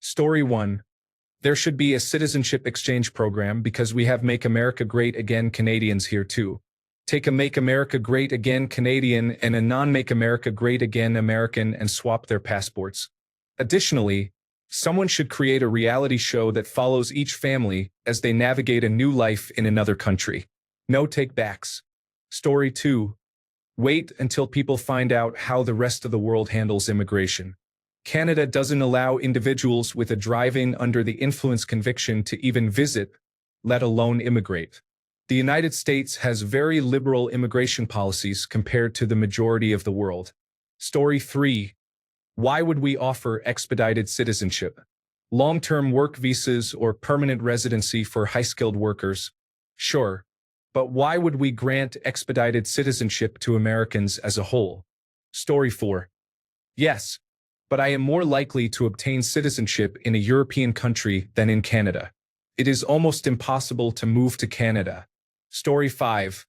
Story 1. There should be a citizenship exchange program because we have Make America Great Again Canadians here too. Take a Make America Great Again Canadian and a non-Make America Great Again American and swap their passports. Additionally, someone should create a reality show that follows each family as they navigate a new life in another country. No take-backs. Story 2. Wait until people find out how the rest of the world handles immigration. Canada doesn't allow individuals with a driving under the influence conviction to even visit, let alone immigrate. The United States has very liberal immigration policies compared to the majority of the world. Story 3. Why would we offer expedited citizenship? Long-term work visas or permanent residency for high-skilled workers? Sure. But why would we grant expedited citizenship to Americans as a whole? Story 4. Yes, but I am more likely to obtain citizenship in a European country than in Canada. It is almost impossible to move to Canada. Story 5.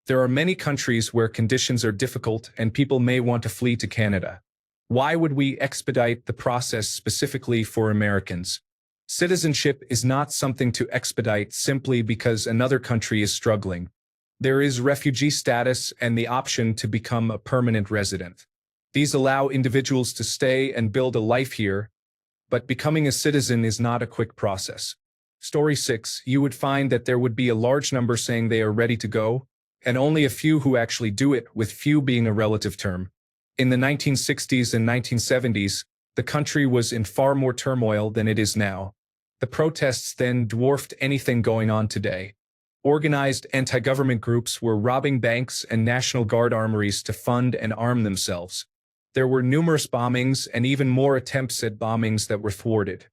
There are many countries where conditions are difficult and people may want to flee to Canada. Why would we expedite the process specifically for Americans? Citizenship is not something to expedite simply because another country is struggling. There is refugee status and the option to become a permanent resident. These allow individuals to stay and build a life here, but becoming a citizen is not a quick process. Story 6. You would find that there would be a large number saying they are ready to go, and only a few who actually do it, with few being a relative term. In the 1960s and 1970s, the country was in far more turmoil than it is now. The protests then dwarfed anything going on today. Organized anti-government groups were robbing banks and National Guard armories to fund and arm themselves. There were numerous bombings and even more attempts at bombings that were thwarted.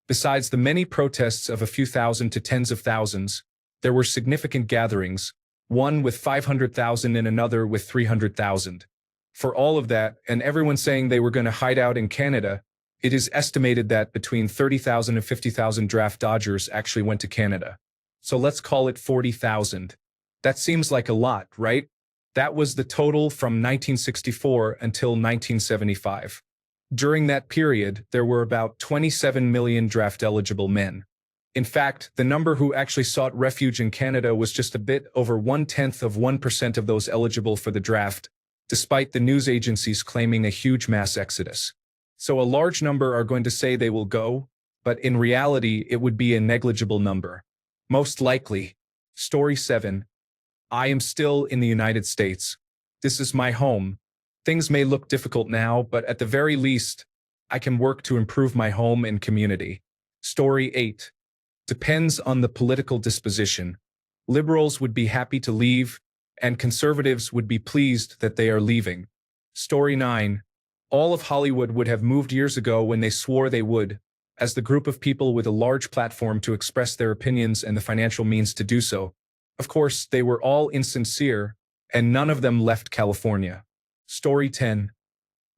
Besides the many protests of a few thousand to tens of thousands, there were significant gatherings, one with 500,000 and another with 300,000. For all of that, and everyone saying they were going to hide out in Canada, it is estimated that between 30,000 and 50,000 draft dodgers actually went to Canada. So let's call it 40,000. That seems like a lot, right? That was the total from 1964 until 1975. During that period, there were about 27 million draft-eligible men. In fact, the number who actually sought refuge in Canada was just a bit over 0.1% of those eligible for the draft, despite the news agencies claiming a huge mass exodus. So a large number are going to say they will go, but in reality, it would be a negligible number. Most likely. Story 7. I am still in the United States. This is my home. Things may look difficult now, but at the very least, I can work to improve my home and community. Story 8. Depends on the political disposition. Liberals would be happy to leave, and conservatives would be pleased that they are leaving. Story 9. All of Hollywood would have moved years ago when they swore they would, as the group of people with a large platform to express their opinions and the financial means to do so. Of course, they were all insincere, and none of them left California. Story 10.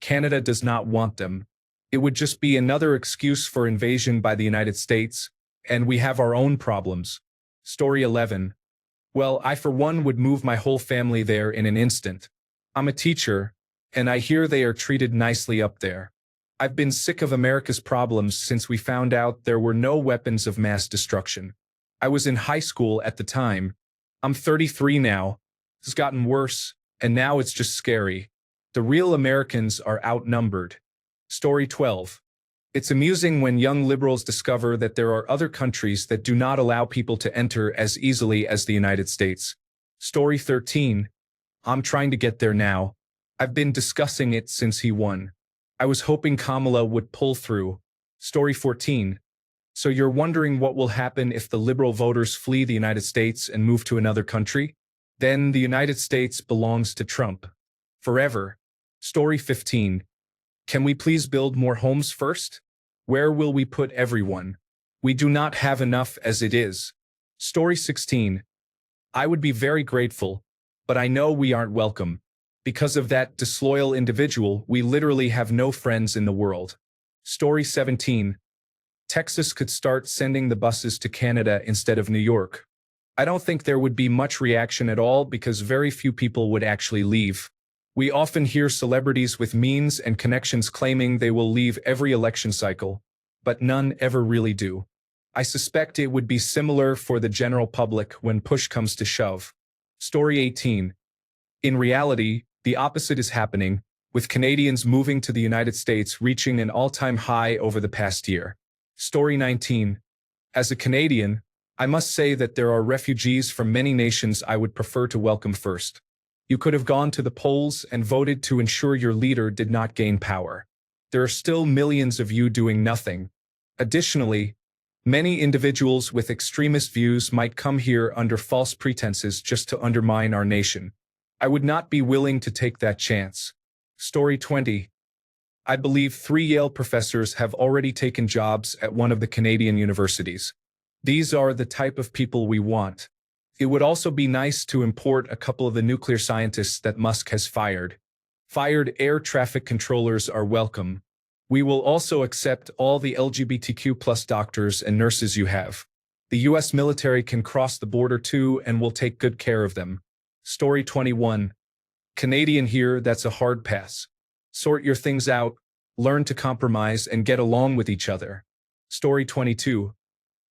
Canada does not want them. It would just be another excuse for invasion by the United States, and we have our own problems. Story 11. Well, I for one would move my whole family there in an instant. I'm a teacher, and I hear they are treated nicely up there. I've been sick of America's problems since we found out there were no weapons of mass destruction. I was in high school at the time. I'm 33 now. It's gotten worse, and now it's just scary. The real Americans are outnumbered. Story 12. It's amusing when young liberals discover that there are other countries that do not allow people to enter as easily as the United States. Story 13. I'm trying to get there now. I've been discussing it since he won. I was hoping Kamala would pull through. Story 14. So you're wondering what will happen if the liberal voters flee the United States and move to another country? Then the United States belongs to Trump. Forever. Story 15. Can we please build more homes first? Where will we put everyone? We do not have enough as it is. Story 16. I would be very grateful, but I know we aren't welcome. Because of that disloyal individual, we literally have no friends in the world. Story 17. Texas could start sending the buses to Canada instead of New York. I don't think there would be much reaction at all because very few people would actually leave. We often hear celebrities with means and connections claiming they will leave every election cycle. but none ever really do. I suspect it would be similar for the general public when push comes to shove. Story 18. In reality, the opposite is happening, with Canadians moving to the United States reaching an all-time high over the past year. Story 19. As a Canadian, I must say that there are refugees from many nations I would prefer to welcome first. You could have gone to the polls and voted to ensure your leader did not gain power. There are still millions of you doing nothing. Additionally, many individuals with extremist views might come here under false pretenses just to undermine our nation. I would not be willing to take that chance. Story 20. I believe 3 Yale professors have already taken jobs at one of the Canadian universities. These are the type of people we want. It would also be nice to import a couple of the nuclear scientists that Musk has fired. Fired air traffic controllers are welcome. We will also accept all the LGBTQ+ doctors and nurses you have. The US military can cross the border too and will take good care of them. Story 21. Canadian here, that's a hard pass. Sort your things out, learn to compromise and get along with each other. Story 22.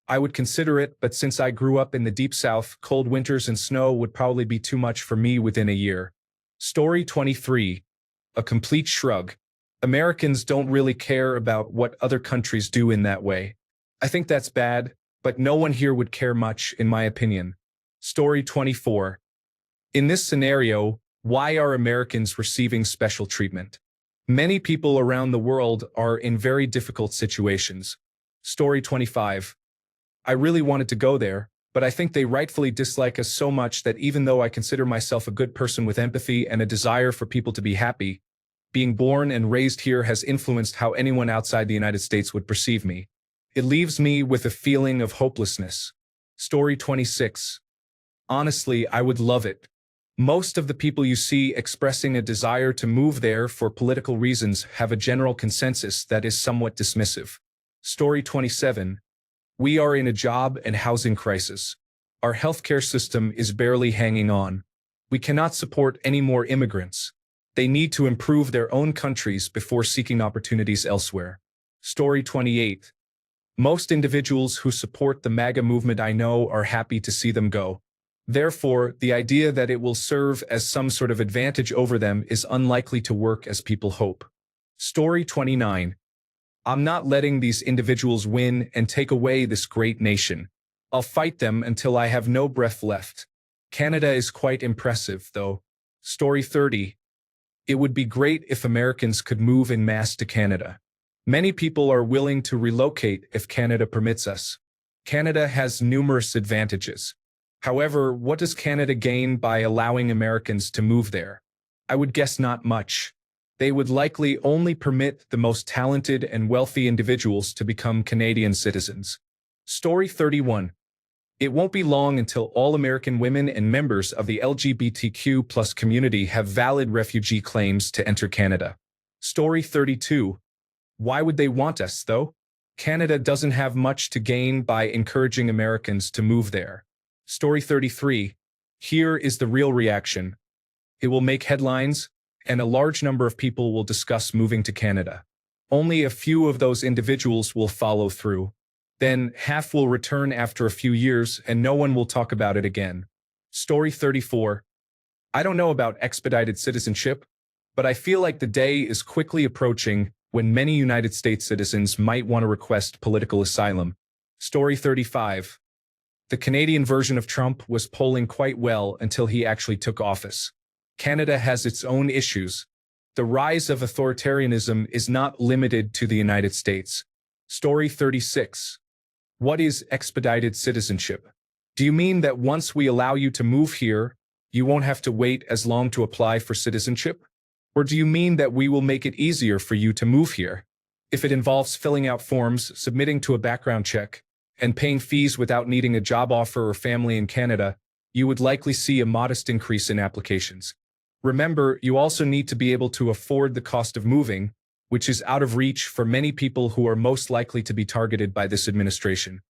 I would consider it, but since I grew up in the deep south, cold winters and snow would probably be too much for me within a year. Story 23. A complete shrug. Americans don't really care about what other countries do in that way. I think that's bad, but no one here would care much, in my opinion. Story 24. In this scenario, why are Americans receiving special treatment? Many people around the world are in very difficult situations. Story 25. I really wanted to go there, but I think they rightfully dislike us so much that even though I consider myself a good person with empathy and a desire for people to be happy, being born and raised here has influenced how anyone outside the United States would perceive me. It leaves me with a feeling of hopelessness. Story 26. Honestly, I would love it. Most of the people you see expressing a desire to move there for political reasons have a general consensus that is somewhat dismissive. Story 27. We are in a job and housing crisis. Our healthcare system is barely hanging on. We cannot support any more immigrants. They need to improve their own countries before seeking opportunities elsewhere. Story 28. Most individuals who support the MAGA movement I know are happy to see them go. Therefore, the idea that it will serve as some sort of advantage over them is unlikely to work as people hope. Story 29. I'm not letting these individuals win and take away this great nation. I'll fight them until I have no breath left. Canada is quite impressive, though. Story 30. It would be great if Americans could move en masse to Canada. Many people are willing to relocate if Canada permits us. Canada has numerous advantages. However, what does Canada gain by allowing Americans to move there? I would guess not much. They would likely only permit the most talented and wealthy individuals to become Canadian citizens. Story 31. It won't be long until all American women and members of the LGBTQ+ community have valid refugee claims to enter Canada. Story 32. Why would they want us, though? Canada doesn't have much to gain by encouraging Americans to move there. Story 33. Here is the real reaction. It will make headlines, and a large number of people will discuss moving to Canada. Only a few of those individuals will follow through. Then half will return after a few years and no one will talk about it again. Story 34. I don't know about expedited citizenship, but I feel like the day is quickly approaching when many United States citizens might want to request political asylum. Story 35. The Canadian version of Trump was polling quite well until he actually took office. Canada has its own issues. The rise of authoritarianism is not limited to the United States. Story 36. What is expedited citizenship? Do you mean that once we allow you to move here, you won't have to wait as long to apply for citizenship? Or do you mean that we will make it easier for you to move here? If it involves filling out forms, submitting to a background check, and paying fees without needing a job offer or family in Canada, you would likely see a modest increase in applications. Remember, you also need to be able to afford the cost of moving, which is out of reach for many people who are most likely to be targeted by this administration.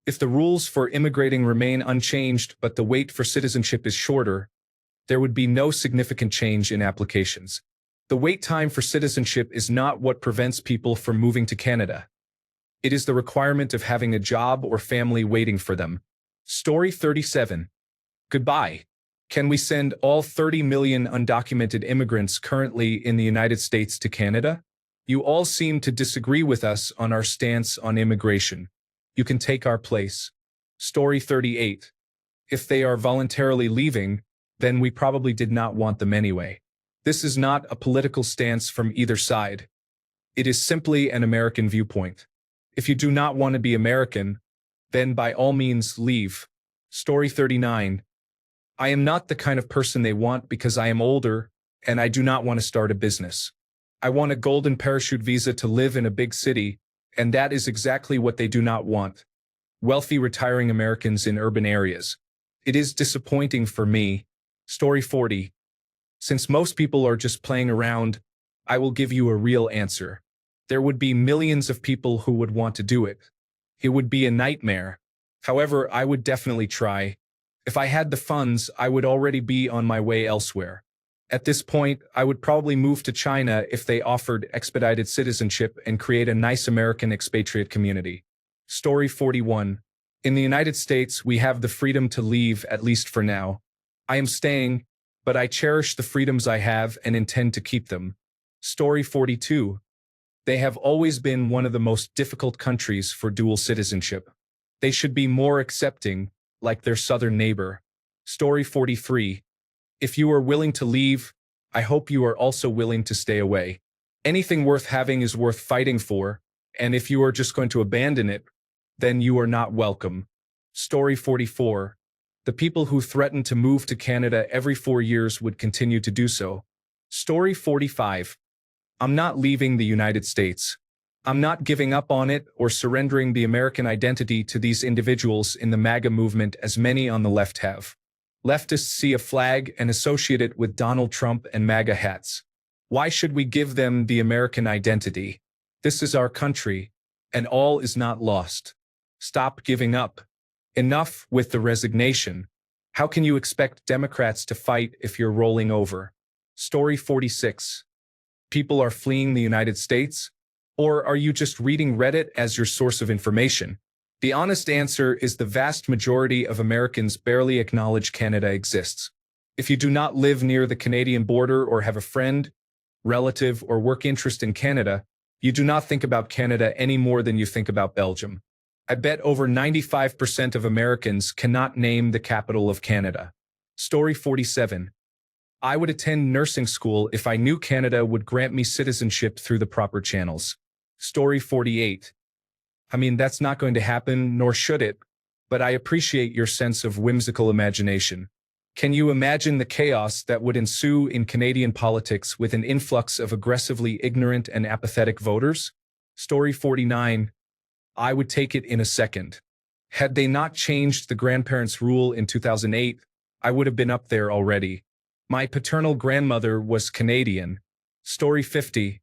If the rules for immigrating remain unchanged but the wait for citizenship is shorter, there would be no significant change in applications. The wait time for citizenship is not what prevents people from moving to Canada. It is the requirement of having a job or family waiting for them. Story 37. Goodbye. Can we send all 30 million undocumented immigrants currently in the United States to Canada? You all seem to disagree with us on our stance on immigration. You can take our place. Story 38. If they are voluntarily leaving, then we probably did not want them anyway. This is not a political stance from either side. It is simply an American viewpoint. If you do not want to be American, then by all means leave. Story 39. I am not the kind of person they want because I am older and I do not want to start a business. I want a golden parachute visa to live in a big city, and that is exactly what they do not want. Wealthy retiring Americans in urban areas. It is disappointing for me. Story 40. Since most people are just playing around, I will give you a real answer. There would be millions of people who would want to do it. It would be a nightmare. However, I would definitely try. If I had the funds, I would already be on my way elsewhere. At this point, I would probably move to China if they offered expedited citizenship and create a nice American expatriate community. Story 41. In the United States, we have the freedom to leave, at least for now. I am staying, but I cherish the freedoms I have and intend to keep them. Story 42. They have always been one of the most difficult countries for dual citizenship. They should be more accepting, like their southern neighbor. Story 43. If you are willing to leave, I hope you are also willing to stay away. Anything worth having is worth fighting for, and if you are just going to abandon it, then you are not welcome. Story 44. The people who threaten to move to Canada every 4 years would continue to do so. Story 45. I'm not leaving the United States. I'm not giving up on it or surrendering the American identity to these individuals in the MAGA movement as many on the left have. Leftists see a flag and associate it with Donald Trump and MAGA hats. Why should we give them the American identity? This is our country, and all is not lost. Stop giving up. Enough with the resignation. How can you expect Democrats to fight if you're rolling over? Story 46. People are fleeing the United States? Or are you just reading Reddit as your source of information? The honest answer is the vast majority of Americans barely acknowledge Canada exists. If you do not live near the Canadian border or have a friend, relative, or work interest in Canada, you do not think about Canada any more than you think about Belgium. I bet over 95% of Americans cannot name the capital of Canada. Story 47. I would attend nursing school if I knew Canada would grant me citizenship through the proper channels. Story 48. I mean, that's not going to happen, nor should it, but I appreciate your sense of whimsical imagination. Can you imagine the chaos that would ensue in Canadian politics with an influx of aggressively ignorant and apathetic voters? Story 49. I would take it in a second. Had they not changed the grandparents' rule in 2008, I would have been up there already. My paternal grandmother was Canadian. Story 50.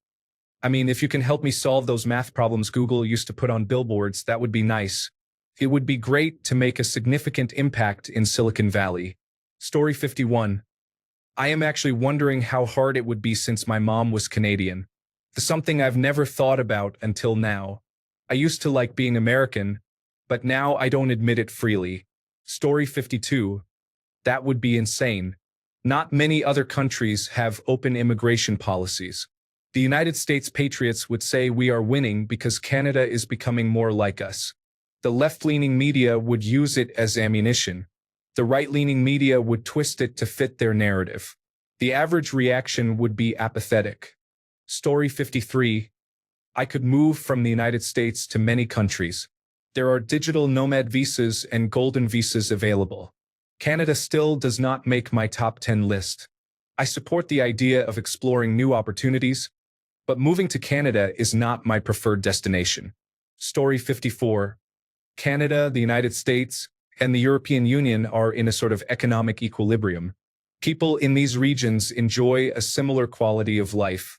I mean, if you can help me solve those math problems Google used to put on billboards, that would be nice. It would be great to make a significant impact in Silicon Valley. Story 51. I am actually wondering how hard it would be since my mom was Canadian. Something I've never thought about until now. I used to like being American, but now I don't admit it freely. Story 52. That would be insane. Not many other countries have open immigration policies. The United States patriots would say we are winning because Canada is becoming more like us. The left-leaning media would use it as ammunition. The right-leaning media would twist it to fit their narrative. The average reaction would be apathetic. Story 53. I could move from the United States to many countries. There are digital nomad visas and golden visas available. Canada still does not make my top 10 list. I support the idea of exploring new opportunities, but moving to Canada is not my preferred destination. Story 54. Canada, the United States, and the European Union are in a sort of economic equilibrium. People in these regions enjoy a similar quality of life.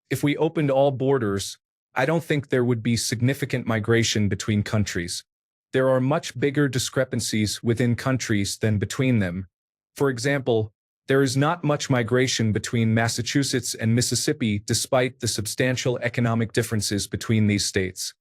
If we opened all borders, I don't think there would be significant migration between countries. There are much bigger discrepancies within countries than between them. For example, there is not much migration between Massachusetts and Mississippi despite the substantial economic differences between these states.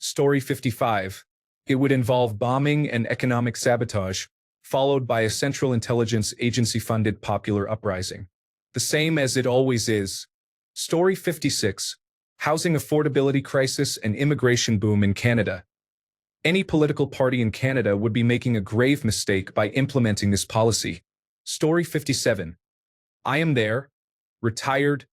Story 55. It would involve bombing and economic sabotage, followed by a Central Intelligence Agency-funded popular uprising. The same as it always is. Story 56. Housing affordability crisis and immigration boom in Canada. Any political party in Canada would be making a grave mistake by implementing this policy. Story 57. I am there, retired,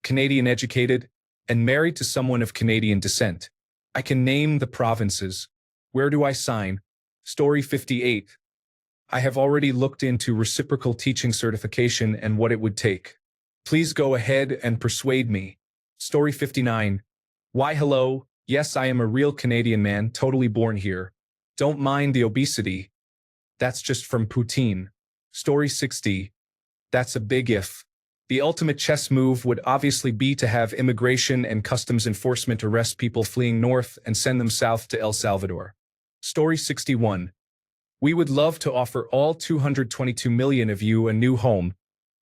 Canadian educated, and married to someone of Canadian descent. I can name the provinces. Where do I sign? Story 58. I have already looked into reciprocal teaching certification and what it would take. Please go ahead and persuade me. Story 59. Why hello, yes I am a real Canadian man, totally born here. Don't mind the obesity. That's just from poutine. Story 60. That's a big if. The ultimate chess move would obviously be to have immigration and customs enforcement arrest people fleeing north and send them south to El Salvador. Story 61. We would love to offer all 222 million of you a new home,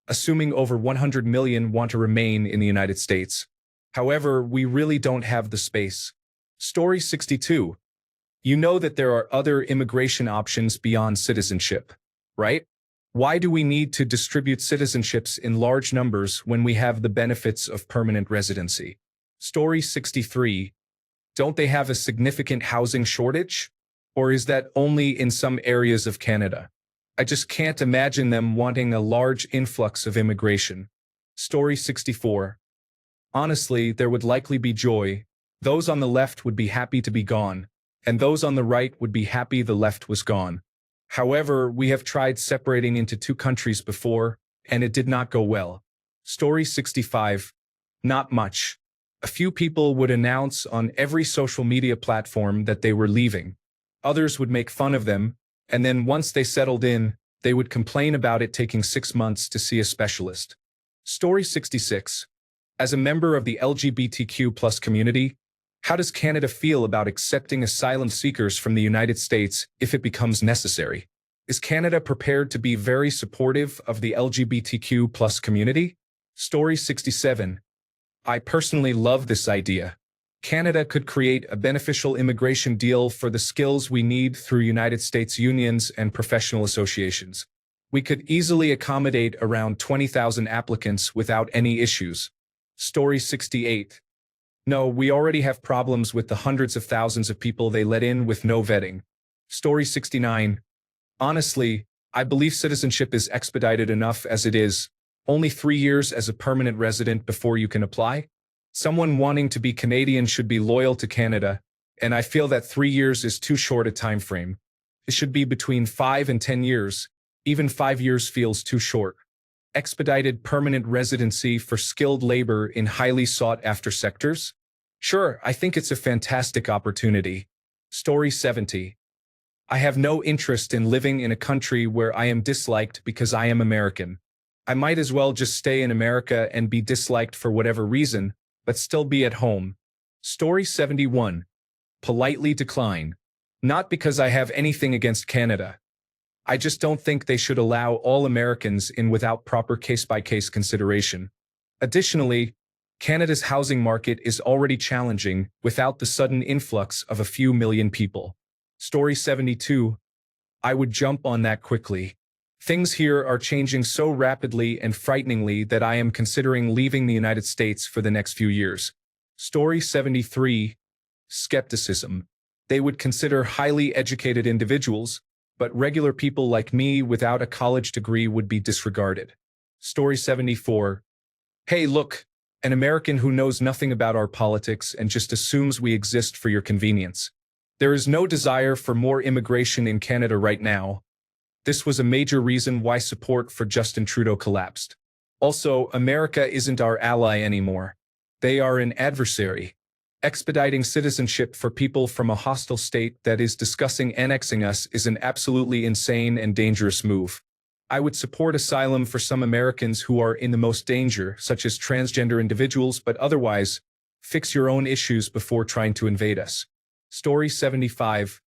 assuming over 100 million want to remain in the United States. However, we really don't have the space. Story 62. You know that there are other immigration options beyond citizenship, right? Why do we need to distribute citizenships in large numbers when we have the benefits of permanent residency? Story 63. Don't they have a significant housing shortage? Or is that only in some areas of Canada? I just can't imagine them wanting a large influx of immigration. Story 64. Honestly, there would likely be joy. Those on the left would be happy to be gone, and those on the right would be happy the left was gone. However, we have tried separating into two countries before, and it did not go well. Story 65. Not much. A few people would announce on every social media platform that they were leaving. Others would make fun of them, and then once they settled in, they would complain about it taking 6 months to see a specialist. Story 66. As a member of the LGBTQ+ community, how does Canada feel about accepting asylum seekers from the United States if it becomes necessary? Is Canada prepared to be very supportive of the LGBTQ+ community? Story 67. I personally love this idea. Canada could create a beneficial immigration deal for the skills we need through United States unions and professional associations. We could easily accommodate around 20,000 applicants without any issues. Story 68. No, we already have problems with the hundreds of thousands of people they let in with no vetting. Story 69. Honestly, I believe citizenship is expedited enough as it is. Only 3 years as a permanent resident before you can apply. Someone wanting to be Canadian should be loyal to Canada, and I feel that 3 years is too short a time frame. It should be between 5 and 10 years. Even 5 years feels too short. Expedited permanent residency for skilled labor in highly sought-after sectors? Sure, I think it's a fantastic opportunity. Story 70. I have no interest in living in a country where I am disliked because I am American. I might as well just stay in America and be disliked for whatever reason, but still be at home. Story 71. Politely decline. Not because I have anything against Canada. I just don't think they should allow all Americans in without proper case-by-case consideration. Additionally, Canada's housing market is already challenging without the sudden influx of a few million people. Story 72. I would jump on that quickly. Things here are changing so rapidly and frighteningly that I am considering leaving the United States for the next few years. Story 73. Skepticism. They would consider highly educated individuals, but regular people like me without a college degree would be disregarded. Story 74. Hey, look, an American who knows nothing about our politics and just assumes we exist for your convenience. There is no desire for more immigration in Canada right now. This was a major reason why support for Justin Trudeau collapsed. Also, America isn't our ally anymore. They are an adversary. Expediting citizenship for people from a hostile state that is discussing annexing us is an absolutely insane and dangerous move. I would support asylum for some Americans who are in the most danger, such as transgender individuals, but otherwise, fix your own issues before trying to invade us. Story 75.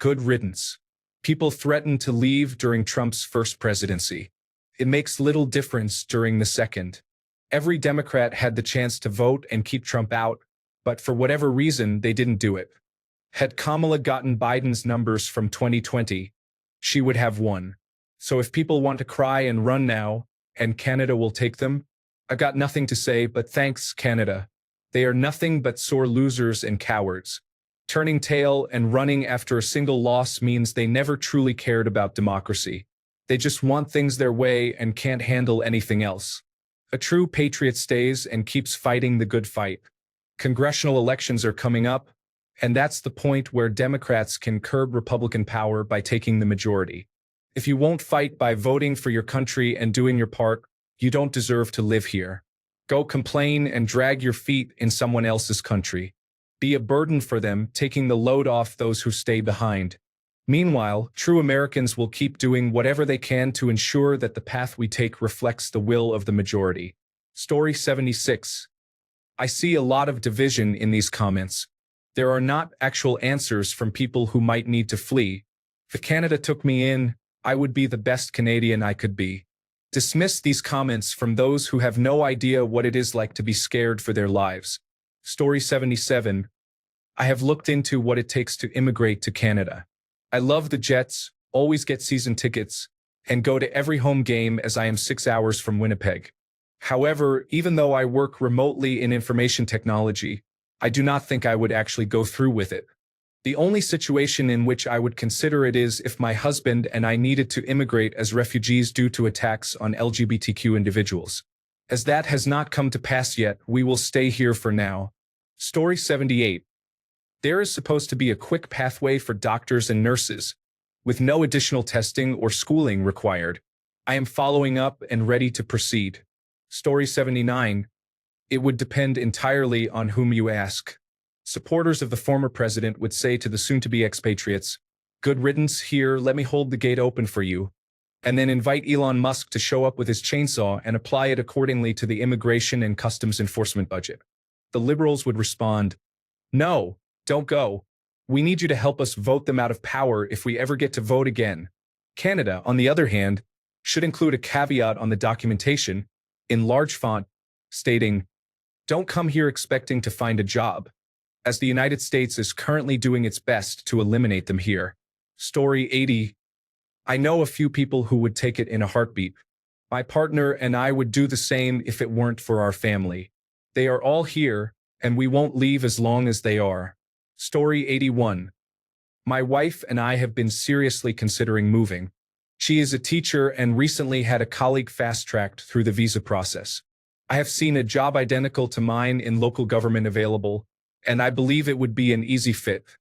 Good riddance. People threatened to leave during Trump's first presidency. It makes little difference during the second. Every Democrat had the chance to vote and keep Trump out, but for whatever reason, they didn't do it. Had Kamala gotten Biden's numbers from 2020, she would have won. So if people want to cry and run now, and Canada will take them, I've got nothing to say, but thanks, Canada. They are nothing but sore losers and cowards. Turning tail and running after a single loss means they never truly cared about democracy. They just want things their way and can't handle anything else. A true patriot stays and keeps fighting the good fight. Congressional elections are coming up, and that's the point where Democrats can curb Republican power by taking the majority. If you won't fight by voting for your country and doing your part, you don't deserve to live here. Go complain and drag your feet in someone else's country. Be a burden for them, taking the load off those who stay behind. Meanwhile, true Americans will keep doing whatever they can to ensure that the path we take reflects the will of the majority. Story 76. I see a lot of division in these comments. There are not actual answers from people who might need to flee. If Canada took me in, I would be the best Canadian I could be. Dismiss these comments from those who have no idea what it is like to be scared for their lives. Story 77. I have looked into what it takes to immigrate to Canada. I love the Jets, always get season tickets, and go to every home game as I am 6 hours from Winnipeg. However, even though I work remotely in information technology, I do not think I would actually go through with it. The only situation in which I would consider it is if my husband and I needed to immigrate as refugees due to attacks on LGBTQ individuals. As that has not come to pass yet, we will stay here for now. Story 78. There is supposed to be a quick pathway for doctors and nurses, with no additional testing or schooling required. I am following up and ready to proceed. Story 79. It would depend entirely on whom you ask. Supporters of the former president would say to the soon-to-be expatriates, "Good riddance here, let me hold the gate open for you," and then invite Elon Musk to show up with his chainsaw and apply it accordingly to the immigration and customs enforcement budget. The liberals would respond, "No, don't go. We need you to help us vote them out of power if we ever get to vote again." Canada, on the other hand, should include a caveat on the documentation, in large font, stating, "Don't come here expecting to find a job," as the United States is currently doing its best to eliminate them here. Story 80. I know a few people who would take it in a heartbeat. My partner and I would do the same if it weren't for our family. They are all here, and we won't leave as long as they are. Story 81. My wife and I have been seriously considering moving. She is a teacher and recently had a colleague fast-tracked through the visa process. I have seen a job identical to mine in local government available, and I believe it would be an easy fit.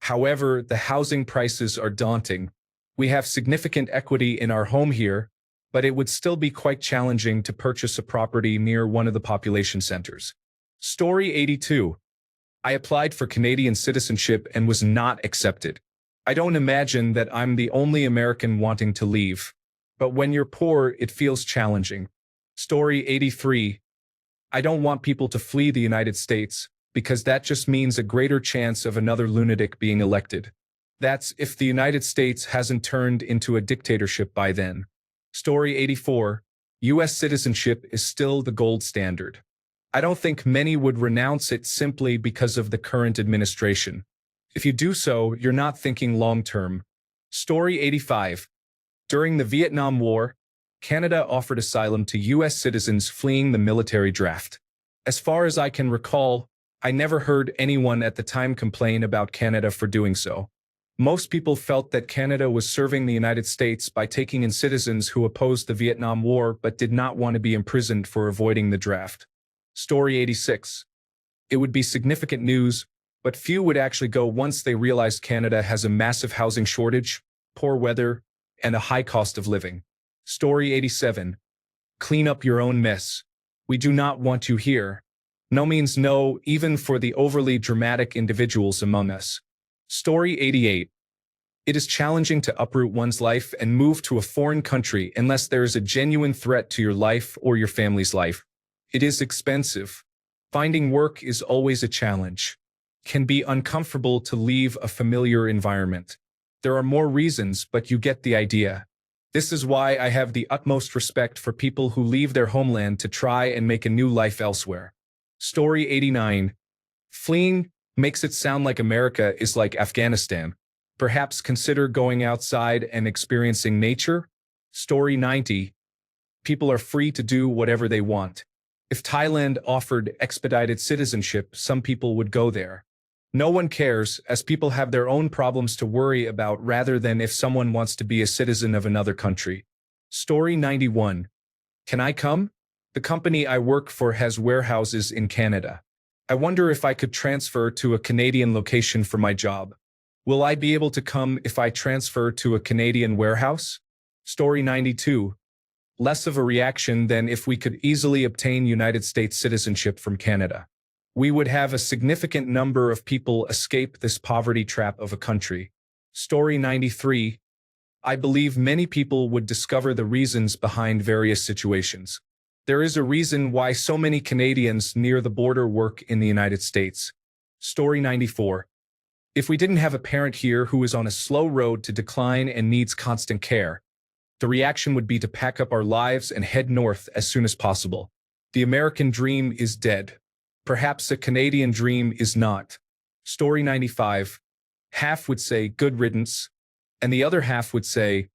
However, the housing prices are daunting. We have significant equity in our home here, but it would still be quite challenging to purchase a property near one of the population centers. Story 82. I applied for Canadian citizenship and was not accepted. I don't imagine that I'm the only American wanting to leave, but when you're poor, it feels challenging. Story 83. I don't want people to flee the United States, because that just means a greater chance of another lunatic being elected. That's if the United States hasn't turned into a dictatorship by then. Story 84. U.S. citizenship is still the gold standard. I don't think many would renounce it simply because of the current administration. If you do so, you're not thinking long-term. Story 85. During the Vietnam War, Canada offered asylum to U.S. citizens fleeing the military draft. As far as I can recall, I never heard anyone at the time complain about Canada for doing so. Most people felt that Canada was serving the United States by taking in citizens who opposed the Vietnam War but did not want to be imprisoned for avoiding the draft. Story 86. It would be significant news, but few would actually go once they realized Canada has a massive housing shortage, poor weather, and a high cost of living. Story 87. Clean up your own mess. We do not want you here. No means no, even for the overly dramatic individuals among us. Story 88. It is challenging to uproot one's life and move to a foreign country unless there is a genuine threat to your life or your family's life. It is expensive. Finding work is always a challenge. Can be uncomfortable to leave a familiar environment. There are more reasons, but you get the idea. This is why I have the utmost respect for people who leave their homeland to try and make a new life elsewhere. Story 89. Fleeing Makes it sound like America is like Afghanistan. Perhaps consider going outside and experiencing nature? Story 90. People are free to do whatever they want. If Thailand offered expedited citizenship, some people would go there. No one cares, as people have their own problems to worry about rather than if someone wants to be a citizen of another country. Story 91. Can I come? The company I work for has warehouses in Canada. I wonder if I could transfer to a Canadian location for my job. Will I be able to come if I transfer to a Canadian warehouse? Story 92. Less of a reaction than if we could easily obtain United States citizenship from Canada. We would have a significant number of people escape this poverty trap of a country. Story 93. I believe many people would discover the reasons behind various situations. There is a reason why so many Canadians near the border work in the United States. Story 94. If we didn't have a parent here who is on a slow road to decline and needs constant care, the reaction would be to pack up our lives and head north as soon as possible. The American dream is dead. Perhaps a Canadian dream is not. Story 95. Half would say, good riddance, and the other half would say,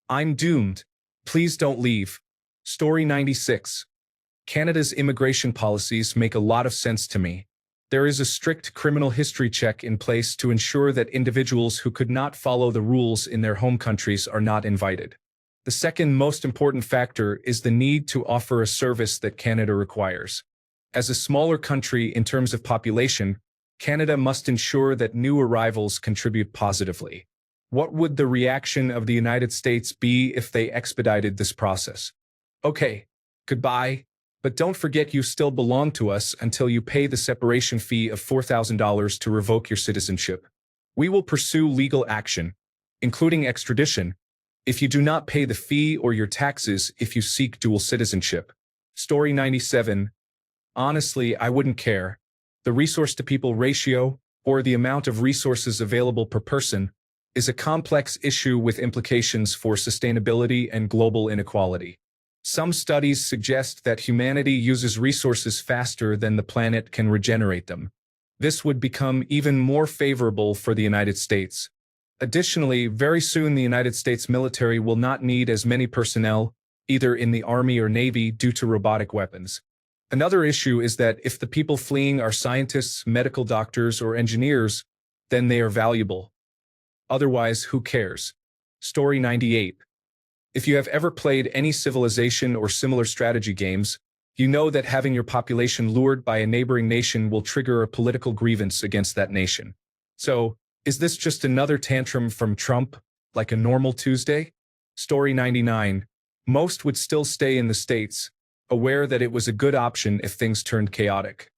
I'm doomed. Please don't leave. Story 96. Canada's immigration policies make a lot of sense to me. There is a strict criminal history check in place to ensure that individuals who could not follow the rules in their home countries are not invited. The second most important factor is the need to offer a service that Canada requires. As a smaller country in terms of population, Canada must ensure that new arrivals contribute positively. What would the reaction of the United States be if they expedited this process? Okay, goodbye, but don't forget you still belong to us until you pay the separation fee of $4,000 to revoke your citizenship. We will pursue legal action, including extradition, if you do not pay the fee or your taxes if you seek dual citizenship. Story 97. Honestly, I wouldn't care. The resource-to-people ratio, or the amount of resources available per person, is a complex issue with implications for sustainability and global inequality. Some studies suggest that humanity uses resources faster than the planet can regenerate them. This would become even more favorable for the United States. Additionally, very soon the United States military will not need as many personnel, either in the Army or Navy, due to robotic weapons. Another issue is that if the people fleeing are scientists, medical doctors, or engineers, then they are valuable. Otherwise, who cares? Story 98. If you have ever played any Civilization or similar strategy games, you know that having your population lured by a neighboring nation will trigger a political grievance against that nation. So, is this just another tantrum from Trump, like a normal Tuesday? Story 99. Most would still stay in the States, aware that it was a good option if things turned chaotic.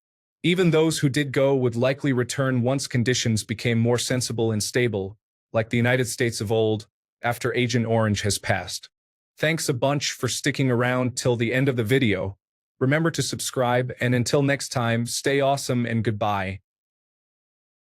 Even those who did go would likely return once conditions became more sensible and stable, like the United States of old, after Agent Orange has passed. Thanks a bunch for sticking around till the end of the video. Remember to subscribe, and until next time, stay awesome and goodbye.